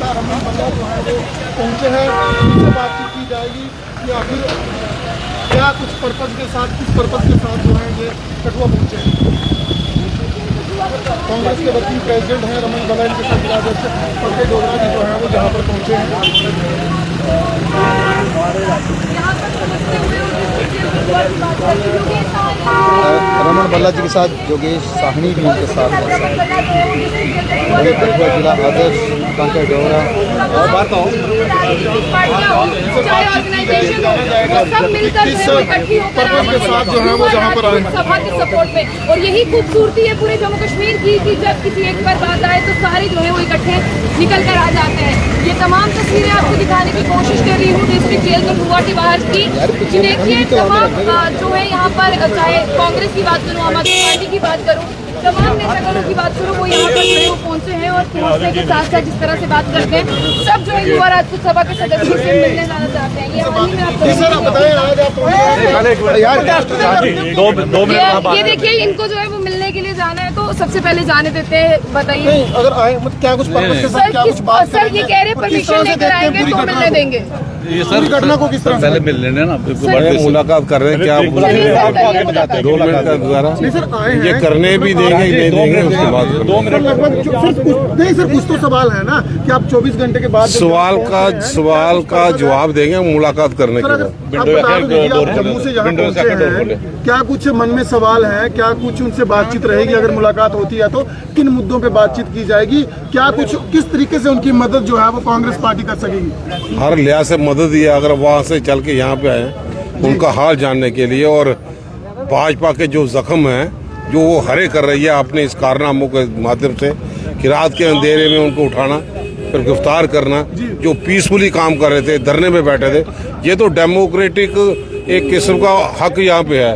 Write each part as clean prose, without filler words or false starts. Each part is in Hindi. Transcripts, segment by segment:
रमन भल्ला जो है वो पहुँचे हैं, उनसे बातचीत की जाएगी कि आखिर क्या कुछ पर्पज़ के साथ, किस पर्पज़ के साथ जो है ये कठुआ पहुँचे हैं। कांग्रेस के वर्किंग प्रेसिडेंट हैं रमन भल्ला, इनके साथ जिलाध्यक्ष पंकज डोगरा जी जो है वो जहाँ पर पहुँचे हैं। रमन भल्ला जी के साथ योगेश साहनी भी उनके साथ जिला अध्यक्ष पंकज डोगरा के साथ जो है वो जहाँ पर आए सभा के सपोर्ट में। और यही खूबसूरती है पूरे जम्मू कश्मीर की कि जब किसी एक पर बात आए तो सारे जो है वो इकट्ठे निकल कर आ जाते हैं। ये तमाम तस्वीरें आपको दिखाने की कोशिश कर रही हूँ डिस्ट्रिक्ट जेल में गुवाहाटी बाहर की। देखिए तमाम जो है यहाँ पर, चाहे कांग्रेस की बात करूँ, आम आदमी पार्टी की बात करूँ, तमाम नेतागणों की बात करूँ, वो यहाँ पर जो है वो पहुँचे हैं। और पहुँचने के साथ साथ जिस तरह से बात करते हैं, सब जो है युवा राजपूत सभा के सदस्यों से मिलने जाना चाहते हैं। ये देखिए, इनको जो है वो मिलने के लिए जाना है, तो सबसे पहले जाने देते हैं। बताइए अगर आए क्या कुछ पर्पज़ के साथ, क्या कुछ बात सर, ये कह रहे परमिशन लेकर आएंगे तो मिलने देंगे। ये सर घटना को किस तरह पहले मिल लेने ना, मुलाकात कर रहे हैं क्या 2 मिनट का गुजारा ये करने भी देंगे नहीं देंगे उसके बाद 2 मिनट लगभग नहीं सर, कुछ तो सवाल है ना कि आप 24 घंटे के बाद सवाल का जवाब देंगे मुलाकात करने के बाद। जम्मू से यहाँ पहुँचे हैं, क्या कुछ मन में सवाल है, क्या कुछ उनसे बातचीत रहेगी? अगर मुलाकात होती है तो किन मुद्दों पे बातचीत की जाएगी? क्या कुछ किस तरीके से उनकी मदद जो है वो कांग्रेस पार्टी कर सकेगी? हर लिहाज से मदद दिया, अगर वहाँ से चल के यहाँ पे आए उनका हाल जानने के लिए, और भाजपा के जो जख्म हैं जो वो हरे कर रही है अपने इस कारनामों के माध्यम से कि रात के अंधेरे में उनको उठाना फिर गिरफ्तार करना, जो पीसफुली काम कर रहे थे, धरने में बैठे थे। ये तो डेमोक्रेटिक एक किस्म का हक यहाँ पे है।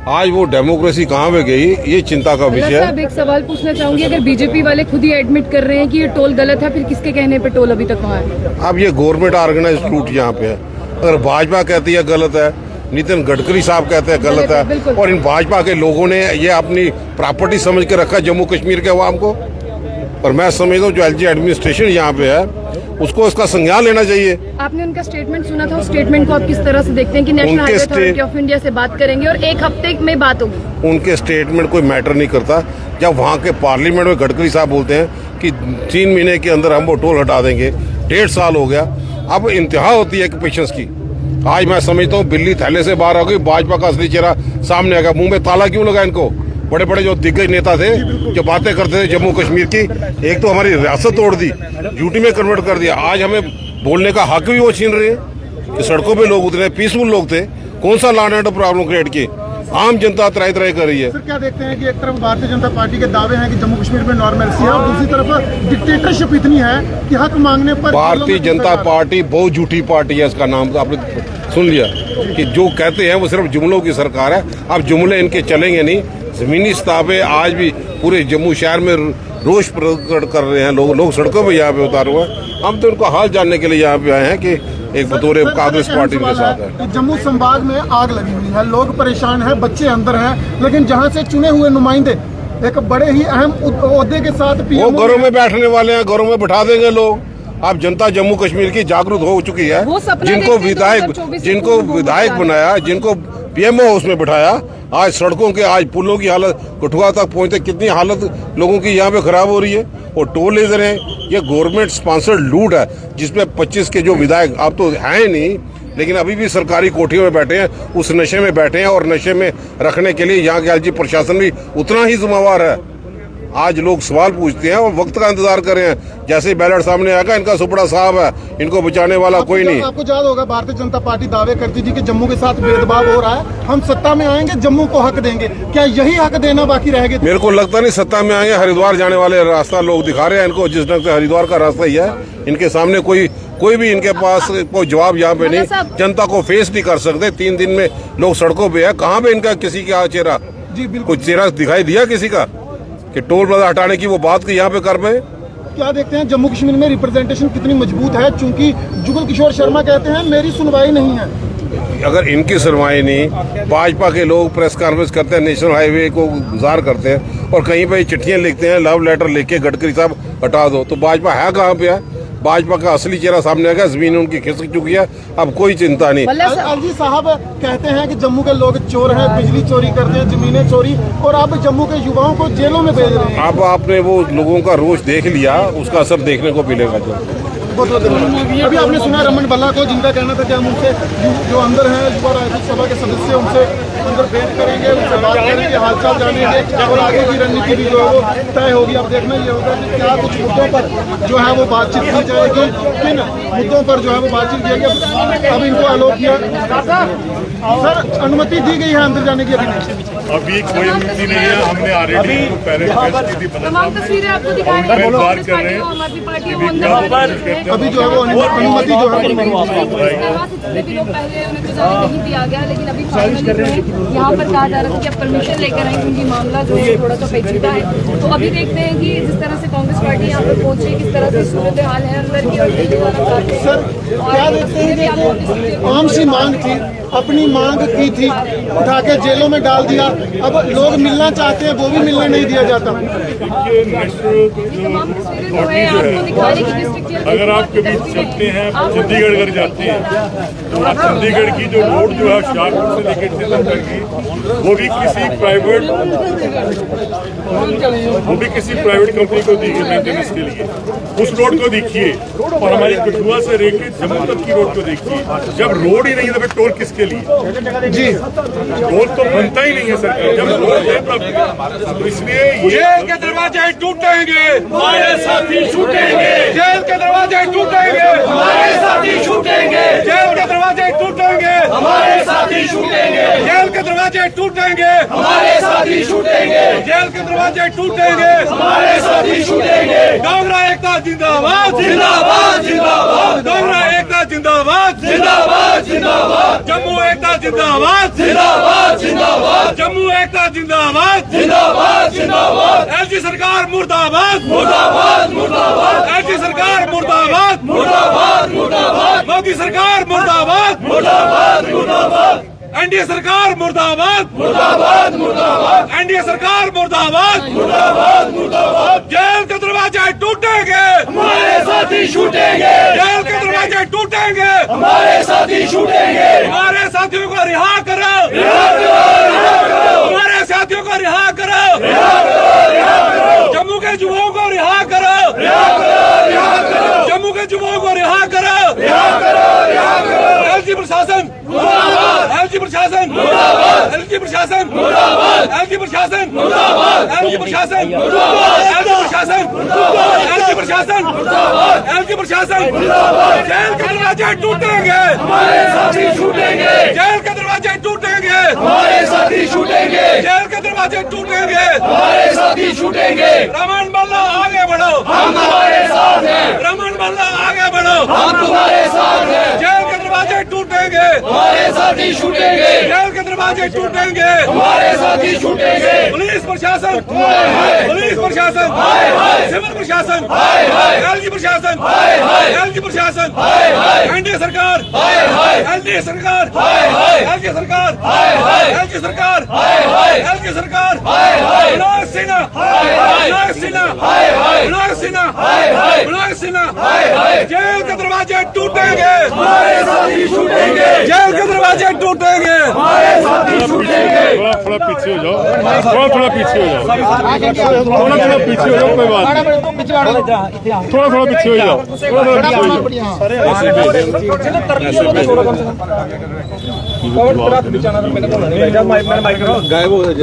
आज वो डेमोक्रेसी कहाँ पे गई, ये चिंता का विषय है। एक सवाल पूछना चाहूंगी, अगर बीजेपी वाले खुद ही एडमिट कर रहे हैं कि ये टोल गलत है, फिर किसके कहने पे टोल अभी तक वहाँ है? अब ये गवर्नमेंट ऑर्गेनाइज रूट यहाँ पे है। अगर भाजपा कहती है गलत है, नितिन गडकरी साहब कहते हैं गलत है, और इन भाजपा के लोगों ने ये अपनी प्रॉपर्टी समझ के रखा जम्मू कश्मीर के अवाम को। और मैं समझता हूँ जो एलजी एडमिनिस्ट्रेशन यहाँ पे है उसको इसका संज्ञान लेना चाहिए। आपने उनका स्टेटमेंट सुना था, उस स्टेटमेंट को आप किस तरह से देखते हैं कि national highway authority of India से बात करेंगे और 1 हफ्ते में बात होगी? उनके स्टेटमेंट कोई मैटर नहीं करता। जब वहाँ के पार्लियामेंट में गडकरी साहब बोलते हैं कि 3 महीने के अंदर हम वो टोल हटा देंगे, 1.5 साल हो गया, अब इंतहा होती है पेशेंस की। आज मैं समझता हूँ बिल्ली थैले से बाहर आ गई, भाजपा का असली चेहरा सामने आ गया। मुंह में ताला क्यों लगा इनको? बड़े बड़े जो दिग्गज नेता थे जो बातें करते थे जम्मू कश्मीर की, एक तो हमारी रियासत तोड़ दी, यूटी में कन्वर्ट कर दिया। आज हमें बोलने का हक भी वो छीन रहे हैं कि सड़कों पे लोग उतरे, पीसफुल लोग थे, कौन सा law and order problem create की? आम जनता त्राही त्राही कर रही है। सर क्या देखते हैं कि एक तरफ भारतीय जनता पार्टी के दावे हैं कि जम्मू कश्मीर में नॉर्मलसी है और दूसरी तरफ डिक्टेटरशिप इतनी है कि हक मांगने पर भारतीय जनता पार्टी बहुत झूठी पार्टी है, इसका नाम आपने सुन लिया कि जो कहते हैं वो सिर्फ जुमलों की सरकार है। अब जुमले इनके चलेंगे नहीं, जमीनी सतह पे आज भी पूरे जम्मू शहर में रोष प्रकट कर रहे हैं लोग सड़कों पे यहाँ पे उतारे हुए हैं। हम तो उनको हाल जानने के लिए यहाँ पे आए हैं कि एक बतौर कांग्रेस पार्टी के साथ है। जम्मू संभाग में आग लगी हुई है, लोग परेशान हैं, बच्चे अंदर हैं, लेकिन जहाँ से चुने हुए नुमाइंदे एक बड़े ही अहम ओहदे के साथ वो घरों में बैठने वाले हैं, घरों में बैठा देंगे लोग। अब जनता जम्मू कश्मीर की जागरूक हो चुकी है। जिनको विधायक बनाया, जिनको पीएमओ हाउस में बिठाया, आज सड़कों के, आज पुलों की हालत, कठुआ तक पहुंचते कितनी हालत लोगों की यहाँ पे खराब हो रही है। और टोल ले रहे हैं, ये गवर्नमेंट स्पॉन्सर्ड लूट है जिसमें 25 के जो विधायक अब तो हैं नहीं, लेकिन अभी भी सरकारी कोठियों में बैठे हैं, उस नशे में बैठे हैं। और नशे में रखने के लिए यहाँ के एलजी प्रशासन भी उतना ही जिम्मेवार है। आज लोग सवाल पूछते हैं और वक्त का इंतजार कर रहे हैं, जैसे बैलेट सामने आएगा इनका सुपड़ा साहब है, इनको बचाने वाला कोई नहीं। आपको याद होगा भारतीय जनता पार्टी दावे करती थी कि जम्मू के साथ भेदभाव हो रहा है, हम सत्ता में आएंगे जम्मू को हक देंगे। क्या यही हक देना बाकी रह गया? मेरे को लगता नहीं सत्ता में आएंगे। हरिद्वार जाने वाले रास्ता लोग दिखा रहे हैं इनको, जिस ढंग से हरिद्वार का रास्ता ही है, इनके सामने कोई भी इनके पास कोई जवाब यहाँ पे नहीं, जनता को फेस नहीं कर सकते। 3 दिन में लोग सड़कों पे है, कहाँ पे इनका किसी का चेहरा, कुछ चेहरा दिखाई दिया किसी का कि टोल प्लाजा हटाने की वो बात की यहाँ पे कर पाए? क्या देखते हैं जम्मू कश्मीर में रिप्रेजेंटेशन कितनी मजबूत है? चूंकि जुगल किशोर शर्मा कहते हैं मेरी सुनवाई नहीं है। अगर इनकी सुनवाई नहीं, भाजपा के लोग प्रेस कॉन्फ्रेंस करते हैं, नेशनल हाईवे को गुजार करते हैं और कहीं पे चिट्ठियां लिखते हैं, लव लेटर लिख के गडकरी साहब हटा दो, तो भाजपा है कहाँ पे है? भाजपा का असली चेहरा सामने आ गया। जमीन उनकी खिसक चुकी है, अब कोई चिंता नहीं। अलजी साहब कहते हैं कि जम्मू के लोग चोर हैं, बिजली चोरी करते हैं, जमीनें चोरी, और अब जम्मू के युवाओं को जेलों में भेज रहे हैं। अब आपने वो लोगों का रोष देख लिया, उसका असर देखने को मिलेगा। अभी आपने सुना रमन भल्ला को, जिनका कहना था कि हम उनसे जो अंदर हैं युवा राज्यसभा के सदस्य, उनसे अंदर भेंट करेंगे, उनसे बात करेंगे, हालचाल जानेंगे और आगे की रणनीति भी जो है वो तय होगी। अब देखना ये होगा कि क्या कुछ मुद्दों पर जो है वो बातचीत की जाएगी, किन मुद्दों पर जो है वो बातचीत की जाएगी। अब इनको अलोक किया सर, अनुमति दी गई है अंदर जाने की? अभी कोई अनुमति नहीं है। हमने ऑलरेडी पहले तमाम तस्वीरें आपको दिखाई कर रहे हैं। अभी जो है वो अनुमति जो है भी लोग पहले उन्हें तो जाने नहीं दिया गया, लेकिन अभी फाइनली यहाँ पर कहा जा रहा था कि अब परमिशन लेकर आए, क्योंकि मामला जो है थोड़ा सा पेचीदा है। तो अभी देखते हैं कि जिस तरह से कांग्रेस पार्टी यहाँ पर पहुंची, किस तरह से सूरत हाल है अंदर की। सर क्या देखते हैं कि आम सी मांग थी, अपनी मांग की थी, उठा के जेलों में डाल दिया, अब लोग मिलना चाहते हैं वो भी मिलने नहीं दिया जाता। अगर आप कभी चलते हैं चंडीगढ़ अगर जाते हैं तो चंडीगढ़ की जो रोड जो है शाहपुर से लेकर जलंधर की, वो भी किसी प्राइवेट कंपनी को दी गई मेंटेनेंस के लिए। उस रोड को देखिए और हमारी कठुआ से लेकर जम्मू तक की रोड को देखिए। जब रोड ही नहीं है तो फिर टोल किसके लिए? जी टोल तो बनता ही नहीं है सरकार, जब रोड है तब। तो इसलिए जेल के दरवाजे टूटेंगे, हमारे साथी छूटेंगे। जेल के दरवाजे टूटेंगे, हमारे साथी छूटेंगे। जेल के दरवाजे टूटेंगे, हमारे साथी छूटेंगे। जेल के दरवाजे टूटेंगे, हमारे साथी छूटेंगे। जेल के दरवाजे टूटेंगे, हमारे साथी छूटेंगे। डोगरा एकता जिंदाबाद, जिंदाबाद, जिंदाबाद। डोगरा एकता जिंदाबाद, जिंदाबाद, जिंदाबाद। जम्मू एकता जिंदाबाद, जिंदाबाद, जिंदाबाद। जम्मू एकता जिंदाबाद, जिंदाबाद, जिंदाबाद। एलजी सरकार मुर्दाबाद, मुर्दाबाद, मुर्दाबाद। एलजी सरकार मुर्दाबाद, मुर्दाबाद, मुर्दाबाद। मोदी सरकार मुर्दाबाद, मुर्दाबाद, मुर्दाबाद। एनडीए सरकार मुर्दाबाद, मुर्दाबाद, मुर्दाबाद। एनडीए सरकार मुर्दाबाद, मुर्दाबाद, मुर्दाबाद। जेल के दरवाजे टूटेंगे, हमारे साथी छूटेंगे। जेल के दरवाजे टूटेंगे, हमारे साथी छूटेंगे। हमारे साथियों को रिहा करो, रिहा करो, रिहा करो। हमारे साथियों को रिहा करो, रिहा करो, रिहा करो। जम्मू के युवाओं को रिहा करो, रिहा करो, रिहा करो। जम्मू के युवाओं को रिहा करो, रिहा करो, रिहा करो। एलजी प्रशासन मुर्दाबाद, एलजी प्रशासन मुर्दाबाद, एलजी प्रशासन मुर्दाबाद, एलजी प्रशासन मुर्दाबाद, एलजी प्रशासन मुर्दाबाद, एलजी प्रशासन मुर्दाबाद, एलजी प्रशासन मुर्दाबाद, एलजी प्रशासन मुर्दाबाद। जेल के दरवाजे टूटेंगे, हमारे साथी छूटेंगे। जेल के दरवाजे टूटेंगे, हमारे साथी छूटेंगे। जेल के दरवाजे टूटेंगे, हमारे साथी छूटेंगे। रमन भल्ला आगे बढ़ो, हम तुम्हारे साथ हैं। रमन भल्ला आगे बढ़ो, हम तुम्हारे साथ हैं। जेल के दरवाजे टूटेंगे, हमारे साथी छूटेंगे। जेल के दरवाजे टूटेंगे, हमारे साथी छूटेंगे। पुलिस प्रशासन, पुलिस प्रशासन, सिविल प्रशासन, एलजी प्रशासन, एलजी प्रशासन, एनडीए सरकार, एलडी सरकार, एलजी सरकार, एलजी सरकार, एलजी सरकार। मनोज सिन्हा, मनोज सिन्हा, मनोज सिन्हा, मनोज सिन्हा। जेल के दरवाजे टूटेंगे, हमारे साथी छूटेंगे। जेल के दरवाजे टूटेंगे, हमारे साथी छूटेंगे। थोड़ा पीछे हो जाओ, थोड़ा पीछे हो जाओ, थोड़ा पीछे हो जाओ, कोई बात नहीं। थोड़ा पीछे हो जाओ, थोड़ा पीछे हो जाओ। गायब हो गए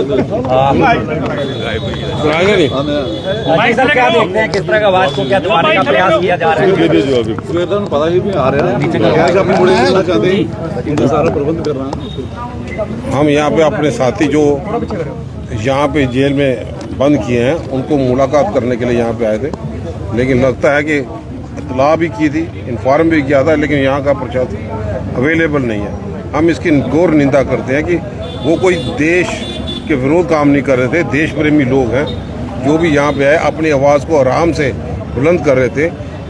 क्या देखते हैं, किस तरह का आवाज को क्या दबाने का प्रयास किया जा रहा है? पता ही नहीं आ रहा है, अपनी बड़ी करना चाहते हैं, सारा प्रबंध कर रहा है। हम यहाँ पे अपने साथी जो यहाँ पे जेल में बंद किए हैं उनको मुलाकात करने के लिए यहाँ पे आए थे, लेकिन लगता है कि इतला भी की थी, इन्फॉर्म भी किया था, लेकिन यहाँ का प्रशासन अवेलेबल नहीं है। हम इसकी घोर निंदा करते हैं कि वो कोई देश के विरोध काम नहीं कर रहे थे। देश प्रेमी लोग हैं जो भी यहाँ पे आए, अपनी आवाज़ को आराम से बुलंद कर रहे थे।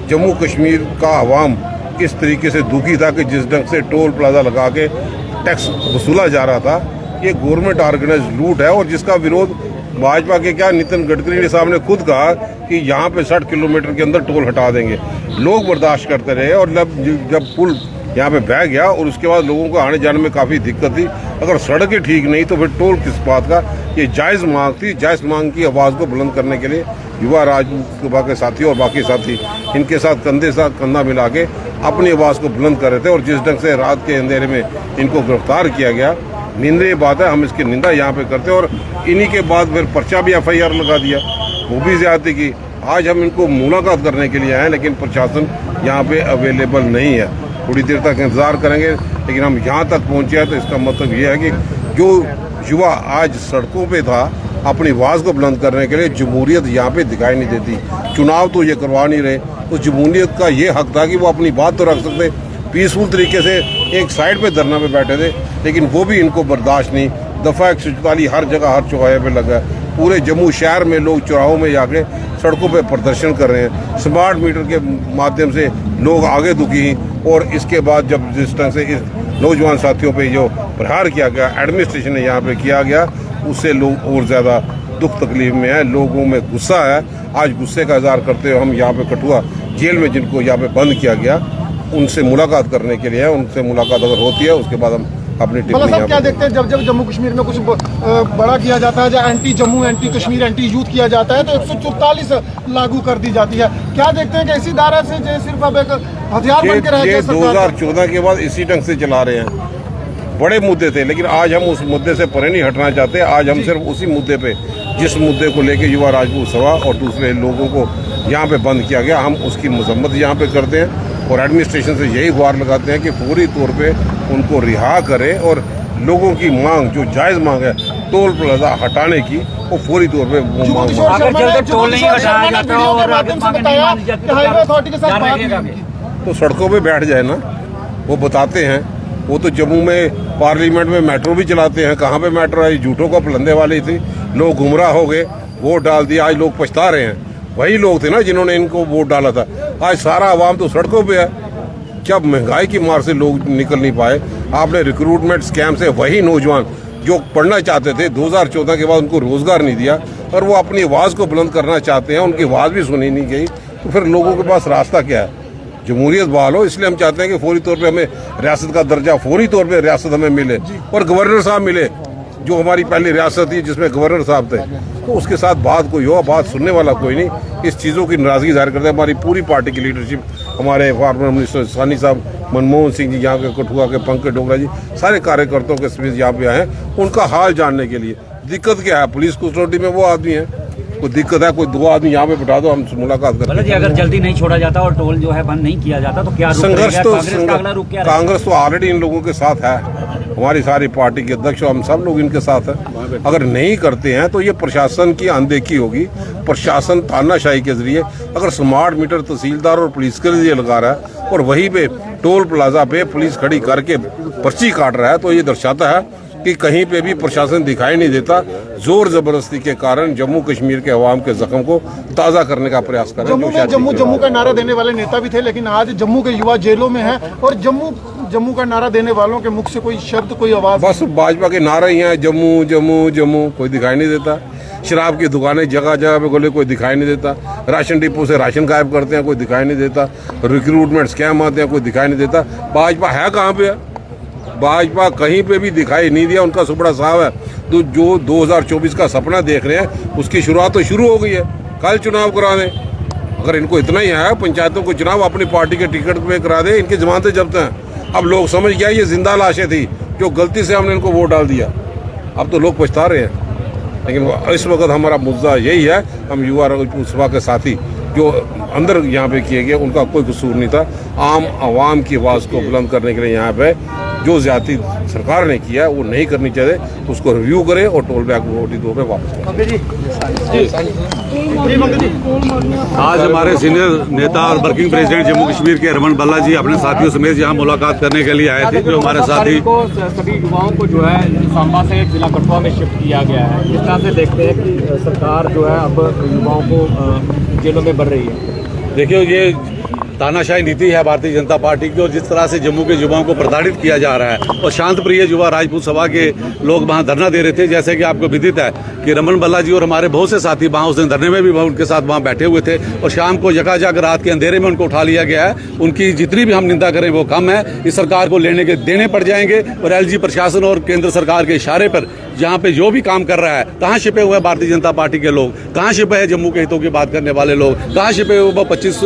जम्मू कश्मीर का अवाम इस तरीके से दुखी था कि जिस ढंग से टोल प्लाजा लगा के टैक्स वसूला जा रहा था, ये गवर्नमेंट ऑर्गेनाइज लूट है और जिसका विरोध भाजपा के क्या नितिन गडकरी साहब ने खुद कहा कि यहाँ पे 60 किलोमीटर के अंदर टोल हटा देंगे। लोग बर्दाश्त करते रहे और जब पुल यहाँ पे बह गया और उसके बाद लोगों को आने जाने में काफ़ी दिक्कत थी। अगर सड़कें ठीक नहीं तो फिर टोल किस बात का। ये जायज़ मांग थी। जायज़ मांग की आवाज़ को बुलंद करने के लिए युवा राजसभा के साथी और बाकी साथी इनके साथ कंधे साथ कंधा मिला के अपनी आवाज़ को बुलंद कर रहे थे। और जिस ढंग से रात के अंधेरे में इनको गिरफ्तार किया गया, निंदनीय बात है। हम इसकी निंदा यहाँ पे करते हैं। और इन्हीं के बाद फिर पर्चा भी FIR लगा दिया, वो भी ज्यादती की। आज हम इनको मुलाकात करने के लिए आए, लेकिन प्रशासन यहाँ पे अवेलेबल नहीं है। थोड़ी देर तक इंतजार करेंगे, लेकिन हम यहाँ तक पहुँचे हैं तो इसका मतलब ये है कि जो युवा आज सड़कों पे था अपनी आवाज़ को बुलंद करने के लिए, जमहूरियत यहाँ पे दिखाई नहीं देती। चुनाव तो ये करवा नहीं रहे, तो जमहूरियत का ये हक था कि वो अपनी बात तो रख सकते। पीसफुल तरीके से एक साइड पे धरना पे बैठे थे, लेकिन वो भी इनको बर्दाश्त नहीं। दफ़ा 144 हर जगह हर चौराहे पे लगा है। पूरे जम्मू शहर में लोग चौराहों में जाके सड़कों पे प्रदर्शन कर रहे हैं। स्मार्ट मीटर के माध्यम से लोग आगे दुखी हैं। और इसके बाद जब जिस ढंग से इस नौजवान साथियों पे जो प्रहार किया गया, एडमिनिस्ट्रेशन ने यहाँ पे किया गया, उससे लोग और ज़्यादा दुख तकलीफ में है। लोगों में गुस्सा है। आज गुस्से का इजहार करते हुए हम यहाँ पे कठुआ जेल में जिनको यहाँ पे बंद किया गया, उनसे मुलाकात करने के लिए है। उनसे मुलाकात अगर होती है उसके बाद हम अपनी टिप्पणी साहब क्या देखते हैं जब जम्मू कश्मीर में कुछ बड़ा किया जाता है, जब anti Jammu anti Kashmir anti youth किया जाता है, तो 144 लागू कर दी जाती है। क्या देखते हैं कि इसी धारा से सिर्फ अब एक हथियार बन के रह गया? 2014 के बाद इसी ढंग से चला रहे हैं। बड़े मुद्दे थे, लेकिन आज हम उस मुद्दे से परे नहीं हटना चाहते। आज हम सिर्फ उसी मुद्दे पे, जिस मुद्दे को लेके युवा राजपूत सभा और दूसरे लोगों को यहाँ पे बंद किया गया, हम उसकी मजम्मत यहाँ पे करते हैं। और एडमिनिस्ट्रेशन से यही गुहार लगाते हैं कि फौरी तौर पे उनको रिहा करें और लोगों की मांग जो जायज़ मांग है टोल प्लाजा हटाने की, वो फौरी तौर पे वो मांग टोल नहीं हटाया जाता और हाईवे अथॉरिटी के साथ बात तो सड़कों पे बैठ जाए ना, वो बताते हैं। वो तो जम्मू में पार्लियामेंट में मेट्रो भी चलाते हैं। कहाँ पे मेट्रो आई? झूठों को पलंदे वाली थी, लोग गुमराह हो गए, वोट डाल दिया, आज लोग पछता रहे हैं। वही लोग थे ना जिन्होंने इनको वोट डाला था। आज सारा आवाम तो सड़कों पे है। जब महंगाई की मार से लोग निकल नहीं पाए, आपने रिक्रूटमेंट स्कैम से वही नौजवान जो पढ़ना चाहते थे 2014 के बाद उनको रोजगार नहीं दिया और वो अपनी आवाज़ को बुलंद करना चाहते हैं, उनकी आवाज़ भी सुनी नहीं गई, तो फिर लोगों के पास रास्ता क्या है? जमहूरियत बहाल हो। इसलिए हम चाहते हैं कि फौरी तौर पे हमें रियासत का दर्जा, फौरी तौर पे रियासत हमें मिले और गवर्नर साहब मिले। जो हमारी पहली रियासत थी जिसमें गवर्नर साहब थे, तो उसके साथ बात कोई हो, बात सुनने वाला कोई नहीं। इस चीज़ों की नाराजगी जाहिर करते हैं। हमारी पूरी पार्टी की लीडरशिप, हमारे फॉर्मर मिनिस्टर सानी साहब, मनमोहन सिंह जी, यहाँ के कठुआ के पंकज डोगरा जी, सारे कार्यकर्ताओं के सभी यहाँ पे आए हैं उनका हाल जानने के लिए। दिक्कत क्या है? पुलिस कस्टडी में वो आदमी है, कोई दिक्कत है, कोई 2 आदमी यहाँ पे बिठा दो, हम मुलाकात करते हैं। अगर जल्दी नहीं छोड़ा जाता और टोल जो है बंद नहीं किया जाता तो क्या संघर्ष? तो कांग्रेस तो ऑलरेडी इन लोगों के साथ है। हमारी सारी पार्टी के अध्यक्ष, हम सब लोग इनके साथ हैं। अगर नहीं करते हैं तो ये प्रशासन की अनदेखी होगी। प्रशासन तानाशाही के जरिए अगर स्मार्ट मीटर तहसीलदार और पुलिस के लिए लगा रहा है और वहीं पे टोल प्लाजा पे पुलिस खड़ी करके पर्ची काट रहा है, तो ये दर्शाता है कि कहीं पे भी प्रशासन दिखाई नहीं देता। जोर जबरदस्ती के कारण जम्मू कश्मीर के अवाम के जख्म को ताज़ा करने का प्रयास कर रहे हैं। जम्मू का नारा देने वाले नेता भी थे, लेकिन आज जम्मू के युवा जेलों में हैं और जम्मू का नारा देने वालों के मुख से कोई शब्द, कोई आवाज, बस भाजपा के नारे ही हैं, जम्मू जम्मू जम्मू, कोई दिखाई नहीं देता। शराब की दुकानें जगह जगह पे खोले, कोई दिखाई नहीं देता। राशन डिपो से राशन गायब करते हैं, कोई दिखाई नहीं देता। रिक्रूटमेंट स्कैम आते हैं, कोई दिखाई नहीं देता। भाजपा है कहाँ पे? भाजपा कहीं पे भी दिखाई नहीं दिया। उनका सुपड़ा साहब है, तो जो 2024 का सपना देख रहे हैं उसकी शुरुआत तो शुरू हो गई है। कल चुनाव करा दें, अगर इनको इतना ही है पंचायतों को चुनाव अपनी पार्टी के टिकट पे करा दे, इनकी जमानतें जब्त हैं। अब लोग समझ गया ये जिंदा लाशें थी जो गलती से हमने इनको वोट डाल दिया। अब तो लोग पछता रहे हैं। लेकिन इस वक्त हमारा मुद्दा यही है, हम युवा राजपूत सभा के साथी जो अंदर यहाँ पे किए गए उनका कोई कसूर नहीं था। आम आवाम की आवाज़ को बुलंद करने के लिए यहाँ पे जो ज्यादती सरकार ने किया है वो नहीं करनी चाहिए, उसको रिव्यू करें और टोल बैक वोटी दो पे वापस करें। आज हमारे सीनियर नेता और वर्किंग प्रेसिडेंट जम्मू कश्मीर के रमन बल्ला जी अपने साथियों समेत यहाँ मुलाकात करने के लिए आए थे। जो हमारे साथी सभी युवाओं को जो है सांबा से जिला कठुआ में शिफ्ट किया गया है, इस तरह से देखते हैं कि सरकार जो है अब युवाओं को जेलों में भर रही है। देखिए, ये तानाशाही नीति है भारतीय जनता पार्टी की, और जिस तरह से जम्मू के युवाओं को प्रताड़ित किया जा रहा है और शांत प्रिय युवा राजपूत सभा के लोग वहां धरना दे रहे थे। जैसे कि आपको विदित है कि रमन भल्ला जी और हमारे बहुत से साथी वहां उस दिन धरने में भी उनके साथ वहां बैठे हुए थे, और शाम को यकायक रात के अंधेरे में उनको उठा लिया गया है। उनकी जितनी भी हम निंदा करें वो कम है। इस सरकार को देने पड़ जाएंगे, और एलजी प्रशासन और केंद्र सरकार के इशारे पर जहां पे जो भी काम कर रहा है, कहां छिपे हुए भारतीय जनता पार्टी के लोग, कहां छिपे हैं जम्मू के हितों की बात करने वाले लोग, कहां छिपे हुए 25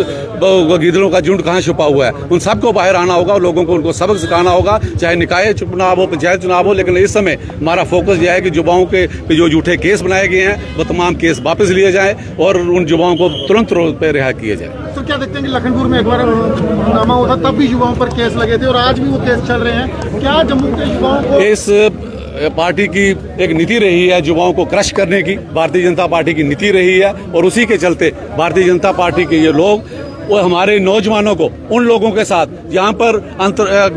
गिदड़ों का झुंड कहां छुपा हुआ है। उन सबको बाहर आना होगा और लोगों को उनको सबक सिखाना होगा, चाहे निकाय चुनाव हो, पंचायत चुनाव हो। लेकिन इस समय हमारा फोकस यह है कि युवाओं के जो झूठे केस बनाए गए हैं वो तमाम केस वापस लिए जाएं और उन युवाओं को तुरंत पे रिहा किए जाए। तो क्या देखते हैं कि लखनपुर में एक बार हंगामा हुआ था, तब भी युवाओं पर केस लगे थे और आज भी वो केस चल रहे हैं। क्या जम्मू के युवाओं को इस पार्टी की एक नीति रही है युवाओं को क्रश करने की, भारतीय जनता पार्टी की नीति रही है, और उसी के चलते भारतीय जनता पार्टी के ये लोग वो हमारे नौजवानों को उन लोगों के साथ जहाँ पर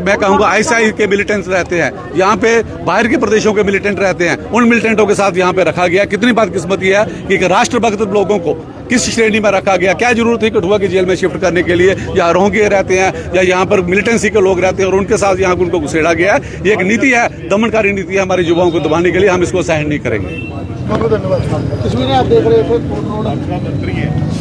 मैं कहूँगा आईएसआई के मिलिटेंट्स रहते हैं, यहाँ पे बाहर के प्रदेशों के मिलिटेंट रहते हैं, उन मिलिटेंटों के साथ यहाँ पे रखा गया। कितनी बदकिस्मती है कि राष्ट्रभक्त लोगों को किस श्रेणी में रखा गया। क्या जरूरत थी कठुआ की जेल में शिफ्ट करने के लिए, या रोहिंग्या रहते हैं या यहाँ पर मिलिटेंसी के लोग रहते हैं और उनके साथ यहाँ उनको घुसेड़ा गया है। ये एक नीति है, दमनकारी नीति है हमारे युवाओं को दबाने के लिए। हम इसको सहन नहीं करेंगे। बहुत बहुत धन्यवाद। कश्मीर आप देख रहे थे,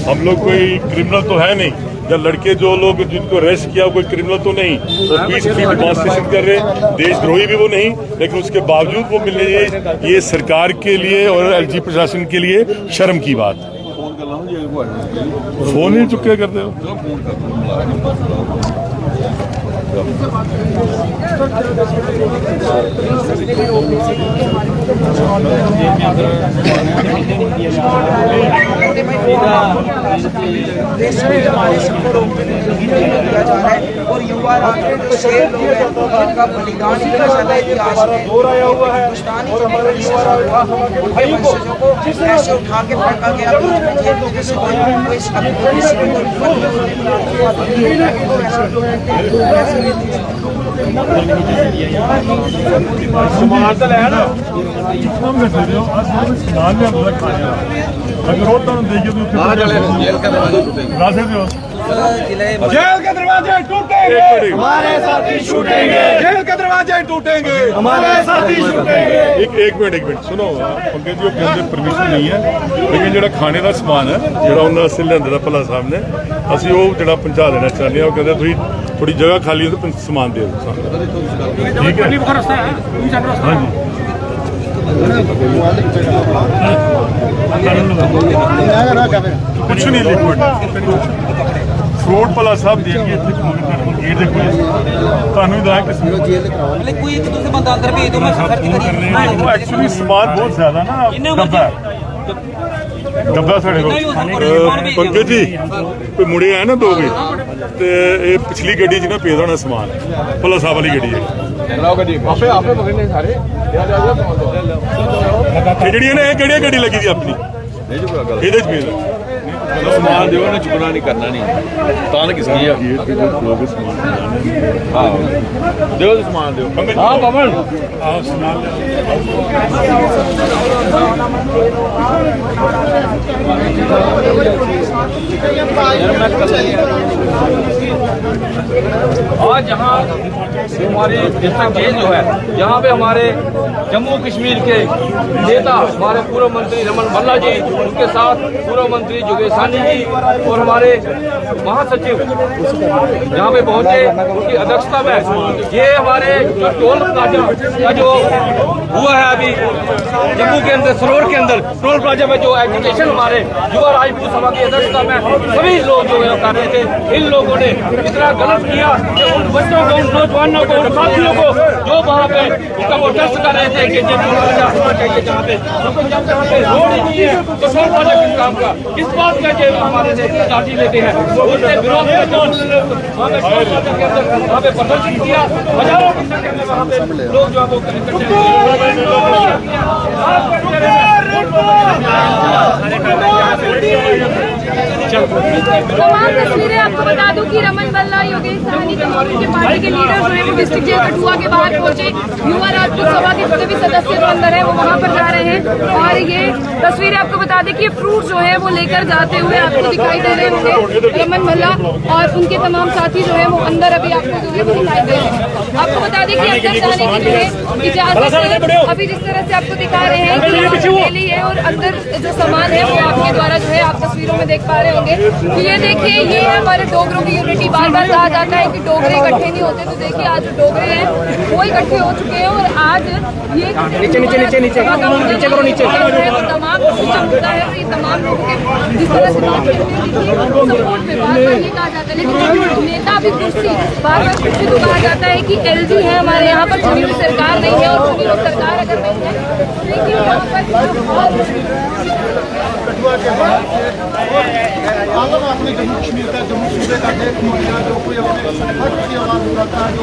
हम लोग कोई क्रिमिनल तो है नहीं, या लड़के जो लोग जिनको अरेस्ट किया कोई क्रिमिनल तो नहीं, वो पीस की डिमॉन्स्ट्रेशन कर रहे, देशद्रोही भी वो नहीं, लेकिन उसके बावजूद वो मिलने ये सरकार के लिए और एलजी प्रशासन के लिए शर्म की बात। फोन ही चुके करते हो। और युवा का बलिदान ऐसे उठा के फेंका गया। जेल के दरवाजे टूटेंगे, हमारे साथी छूटेंगे। जेल के दरवाजे टूटेंगे, हमारे साथी छूटेंगे। एक मिनट सुनो, पंकज जी के अंदर परमिशन नहीं है, लेकिन जो खाने का समान है जो उन्होंने लिया भला साहब ने, असं वो जो पहुँचा देना चाहते हैं। वो कहते थोड़ी थोड़ी जगह खाली है तो समान दे दो। ठीक है, हाँ जी। कुछ नहीं लिक्विड फ्रूट भला साहब देंगे गेट देखो ਤੁਹਾਨੂੰ ਦਾ ਕਿਸੇ मतलब कोई एक दूसरे बंदा अंदर भेज दो, मैं सर्च वो एक्चुअली समान बहुत ज्यादा ना डब्बा साढ़े पंकज जी कोई मुड़े आए ना 2 बजे ते ये पिछली गड्डी च ना पेदा होना समान भला साहब वाली गड्डी है गड्डी लगी थी अपनी ਇਹਦੇ ਚ ਪੇਦਾ समान दो ना, चुकना नहीं करना नहीं, तान किसकी है? हाँ दो समान दो। हाँ पवन आज यहाँ हमारी डिस्ट्रिक्ट जेल जो है, यहाँ पे हमारे जम्मू कश्मीर के नेता हमारे पूर्व मंत्री रमन भल्ला जी, उनके साथ पूर्व मंत्री जोगेश सानी जी और हमारे महासचिव यहाँ पे पहुंचे, उनकी अध्यक्षता में ये हमारे जो टोल प्लाजा का जो हुआ है अभी जम्मू के अंदर सरोवर के अंदर टोल प्लाजा में जो एजुकेशन हमारे युवा राजपूत सभा की अध्यक्षता में सभी लोग जो है कर रहे थे, इन लोगों ने इतना गलत किया कि उन बच्चों को, उन नौजवानों को, उन साथियों को जो वहाँ पे उनका वो टेस्ट कर रहे थे कि ये टोल प्लाजा होना चाहिए जहाँ पे, क्योंकि जब यहाँ पे रोड ही नहीं है तो टोल प्लाजा किस काम का, इस बात का जो हमारे से चार्जी लेते हैं। उसके विरोध में जो वहाँ पे टोल प्लाजा के अंदर वहाँ पे प्रदर्शन किया, हजारों की संख्या में वहाँ पे लोग जो है वो तमाम तस्वीरें आपको बता दूं कि रमन भल्ला, योगेश सहनी, तमाम उनके पार्टी के लीडर जो है वो डिस्ट्रिक्ट जेल कठुआ के बाहर पहुंचे। युवा राजपूत सभा के जितने भी सदस्य जो अंदर है वो वहां पर जा रहे हैं। और ये तस्वीरें आपको बता दें कि फ्रूट जो है वो लेकर जाते हुए आपको दिखाई दे रहे होंगे रमन भल्ला और उनके तमाम साथी जो है वो अंदर अभी आपको जो है वो दिखाई दे रहे हैं। आपको बता दें कि अंदर जाने की जो है इजाजत अभी जिस तरह से आपको दिखा रहे हैं कि यहाँ हवेली है और अंदर जो सामान है वो आपके द्वारा जो है आप तस्वीरों में देख पा रहे होंगे। तो ये देखिए, ये है हमारे डोगरों की यूनिटी। बार बार कहा जाता है कि डोगरे इकट्ठे नहीं होते, तो देखिए आज डोगरे हैं वो इकट्ठे हो चुके हैं और आज ये नीचे नीचे नीचे नीचे नीचे करो नीचे तमाम मुद्दा है। ये तमाम लोग जिस तरह से बात करते हैं सपोर्ट में बार बार ये कहा जाता है, लेकिन नेता भी कुर्सी बार बार कुर्सी तो कहा जाता है कि एलजी है हमारे यहाँ पर, चुनी हुई सरकार नहीं है और चुनी हुई सरकार अगर नहीं है देखिए यहाँ पर आपने जम्मू कश्मीर का, जम्मू सूबे का जो कोई हक की आवाज उठाता है, जो